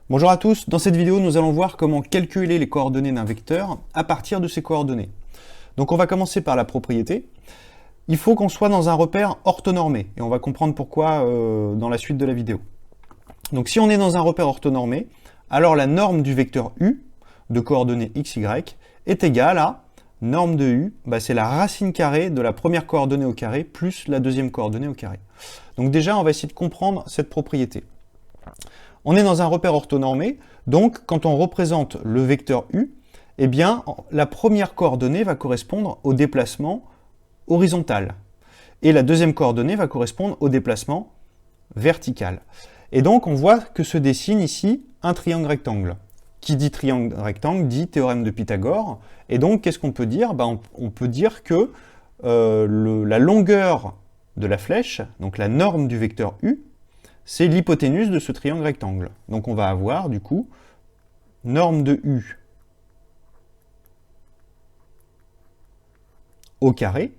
Bonjour à tous, dans cette vidéo nous allons voir comment calculer les coordonnées d'un vecteur à partir de ses coordonnées. Donc on va commencer par la propriété. Il faut qu'on soit dans un repère orthonormé, et on va comprendre pourquoi dans la suite de la vidéo. Donc si on est dans un repère orthonormé, alors la norme du vecteur u, de coordonnées x, y, est égale à norme de u, c'est la racine carrée de la première coordonnée au carré plus la deuxième coordonnée au carré. Donc déjà on va essayer de comprendre cette propriété. On est dans un repère orthonormé, donc quand on représente le vecteur u, eh bien la première coordonnée va correspondre au déplacement horizontal. Et la deuxième coordonnée va correspondre au déplacement vertical. Et donc on voit que se dessine ici un triangle rectangle. Qui dit triangle rectangle dit théorème de Pythagore. Et donc qu'est-ce qu'on peut dire? On peut dire que la longueur de la flèche, donc la norme du vecteur u, c'est l'hypoténuse de ce triangle rectangle. Donc on va avoir du coup norme de u au carré.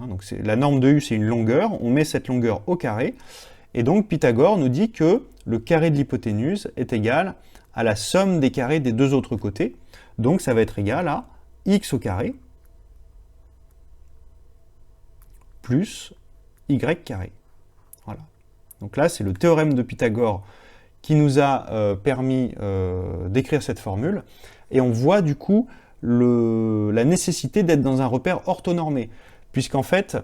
Donc la norme de u c'est une longueur, on met cette longueur au carré, et donc Pythagore nous dit que le carré de l'hypoténuse est égal à la somme des carrés des deux autres côtés, donc ça va être égal à x au carré plus y carré. Voilà. Donc là, c'est le théorème de Pythagore qui nous a permis d'écrire cette formule. Et on voit du coup la nécessité d'être dans un repère orthonormé. Puisqu'en fait,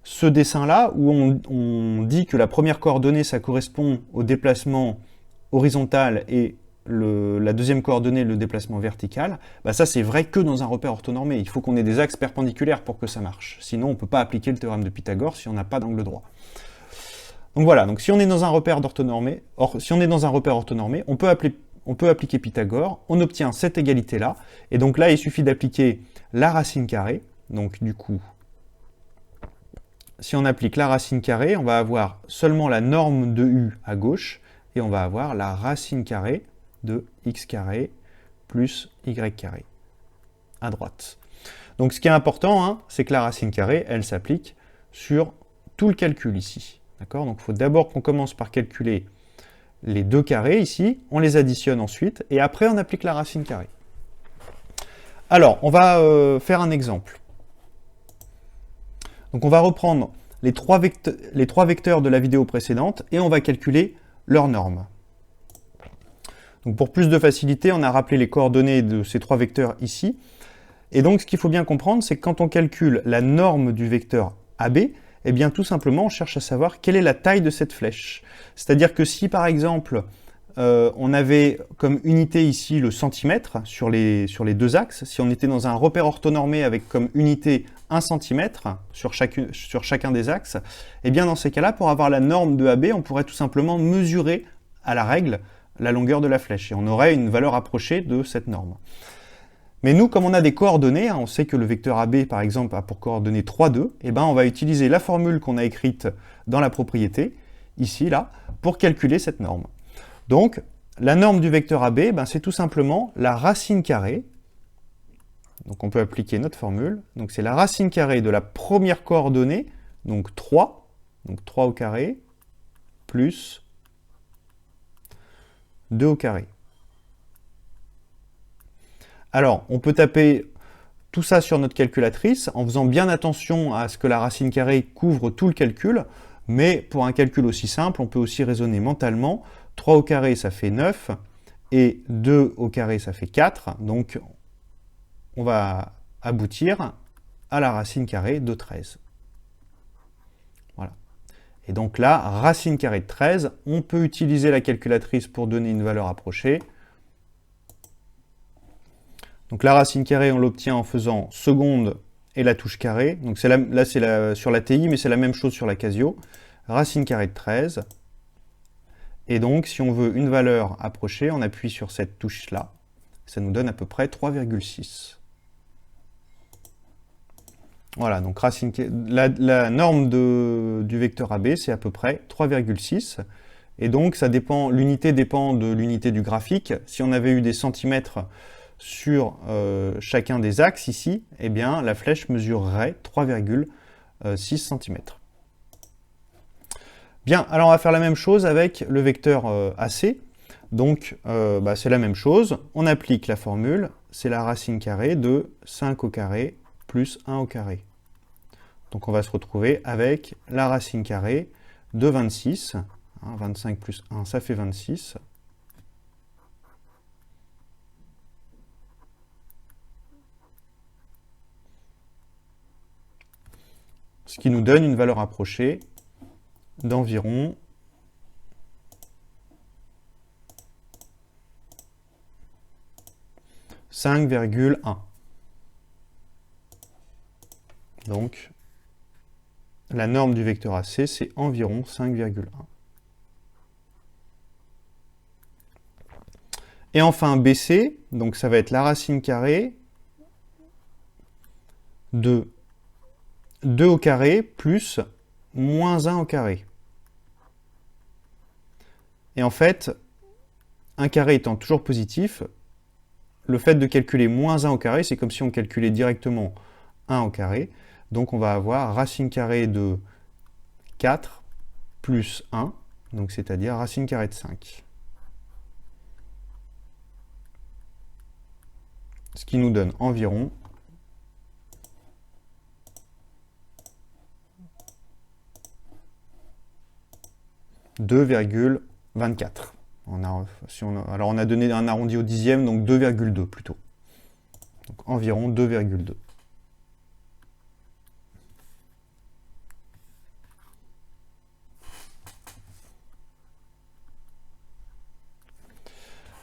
ce dessin-là, où on dit que la première coordonnée, ça correspond au déplacement horizontal et la deuxième coordonnée, le déplacement vertical, ça c'est vrai que dans un repère orthonormé. Il faut qu'on ait des axes perpendiculaires pour que ça marche. Sinon, on ne peut pas appliquer le théorème de Pythagore si on n'a pas d'angle droit. Donc voilà, donc si on est dans un repère orthonormé, on peut appliquer Pythagore, on obtient cette égalité-là, et donc là, il suffit d'appliquer la racine carrée. Donc du coup, si on applique la racine carrée, on va avoir seulement la norme de u à gauche, et on va avoir la racine carrée de x carré plus y carré à droite. Donc ce qui est important, c'est que la racine carrée, elle s'applique sur tout le calcul ici. D'accord? Donc il faut d'abord qu'on commence par calculer les deux carrés ici, on les additionne ensuite, et après on applique la racine carrée. Alors, on va faire un exemple. Donc on va reprendre les trois vecteurs de la vidéo précédente, et on va calculer leurs normes. Donc pour plus de facilité, on a rappelé les coordonnées de ces trois vecteurs ici. Et donc ce qu'il faut bien comprendre, c'est que quand on calcule la norme du vecteur AB, eh bien tout simplement on cherche à savoir quelle est la taille de cette flèche. C'est-à-dire que si par exemple on avait comme unité ici le centimètre sur les deux axes, si on était dans un repère orthonormé avec comme unité 1 cm sur chacun des axes, eh bien dans ces cas-là, pour avoir la norme de AB, on pourrait tout simplement mesurer à la règle la longueur de la flèche et on aurait une valeur approchée de cette norme. Mais nous, comme on a des coordonnées, on sait que le vecteur AB, par exemple, a pour coordonnées 3, 2, et on va utiliser la formule qu'on a écrite dans la propriété, ici, là, pour calculer cette norme. Donc, la norme du vecteur AB, c'est tout simplement la racine carrée. Donc, on peut appliquer notre formule. Donc, c'est la racine carrée de la première coordonnée, donc 3 au carré, plus 2 au carré. Alors, on peut taper tout ça sur notre calculatrice en faisant bien attention à ce que la racine carrée couvre tout le calcul, mais pour un calcul aussi simple, on peut aussi raisonner mentalement. 3 au carré, ça fait 9, et 2 au carré, ça fait 4, donc on va aboutir à la racine carrée de 13. Voilà. Et donc là, racine carrée de 13, on peut utiliser la calculatrice pour donner une valeur approchée. Donc la racine carrée, on l'obtient en faisant seconde et la touche carrée. Donc là, c'est sur la TI, mais c'est la même chose sur la Casio. Racine carrée de 13. Et donc, si on veut une valeur approchée, on appuie sur cette touche-là. Ça nous donne à peu près 3,6. Voilà, donc la norme du vecteur AB, c'est à peu près 3,6. Et donc, l'unité dépend de l'unité du graphique. Si on avait eu des centimètres sur chacun des axes ici, eh bien la flèche mesurerait 3,6 cm. Bien, alors on va faire la même chose avec le vecteur AC. Donc, c'est la même chose. On applique la formule, c'est la racine carrée de 5 au carré plus 1 au carré. Donc, on va se retrouver avec la racine carrée de 26. 25 plus 1, ça fait 26. Ce qui nous donne une valeur approchée d'environ 5,1. Donc, la norme du vecteur AC, c'est environ 5,1. Et enfin, BC, donc ça va être la racine carrée de 2 au carré plus moins 1 au carré. Et en fait, 1 carré étant toujours positif, le fait de calculer moins 1 au carré, c'est comme si on calculait directement 1 au carré. Donc on va avoir racine carrée de 4 plus 1, donc c'est-à-dire racine carrée de 5. Ce qui nous donne environ 2,24. Alors on a donné un arrondi au dixième, donc 2,2 plutôt. Donc environ 2,2.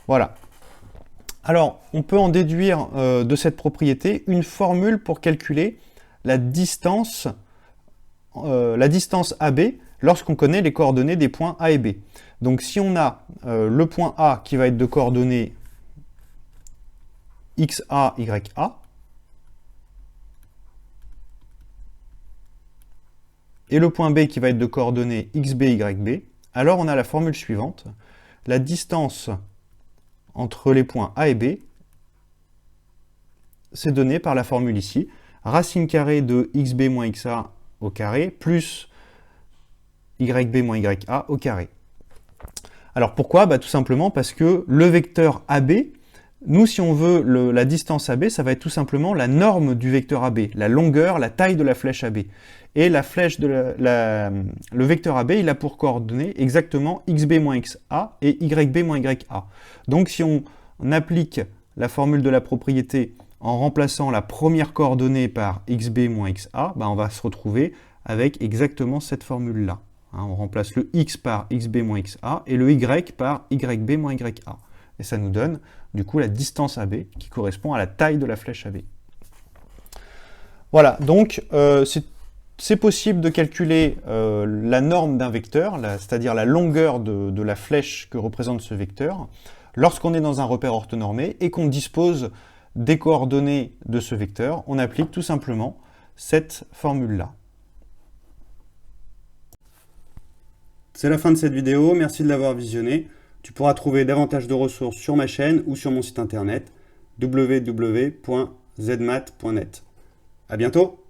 Voilà. Alors, on peut en déduire de cette propriété une formule pour calculer la distance AB lorsqu'on connaît les coordonnées des points A et B. Donc si on a le point A qui va être de coordonnées XA, YA, et le point B qui va être de coordonnées XB, YB, alors on a la formule suivante. La distance entre les points A et B, c'est donné par la formule ici. Racine carrée de XB moins XA au carré plus YB moins YA au carré. Alors pourquoi? Tout simplement parce que le vecteur AB, nous si on veut la distance AB, ça va être tout simplement la norme du vecteur AB, la longueur, la taille de la flèche AB. Et la flèche le vecteur AB, il a pour coordonnées exactement XB moins XA et YB moins YA. Donc si on applique la formule de la propriété en remplaçant la première coordonnée par XB moins XA, on va se retrouver avec exactement cette formule-là. On remplace le X par XB moins XA et le Y par YB moins YA. Et ça nous donne du coup la distance AB qui correspond à la taille de la flèche AB. Voilà, donc c'est possible de calculer la norme d'un vecteur, c'est-à-dire la longueur de la flèche que représente ce vecteur, lorsqu'on est dans un repère orthonormé et qu'on dispose des coordonnées de ce vecteur. On applique tout simplement cette formule-là. C'est la fin de cette vidéo, merci de l'avoir visionnée. Tu pourras trouver davantage de ressources sur ma chaîne ou sur mon site internet www.zmath.net. À bientôt!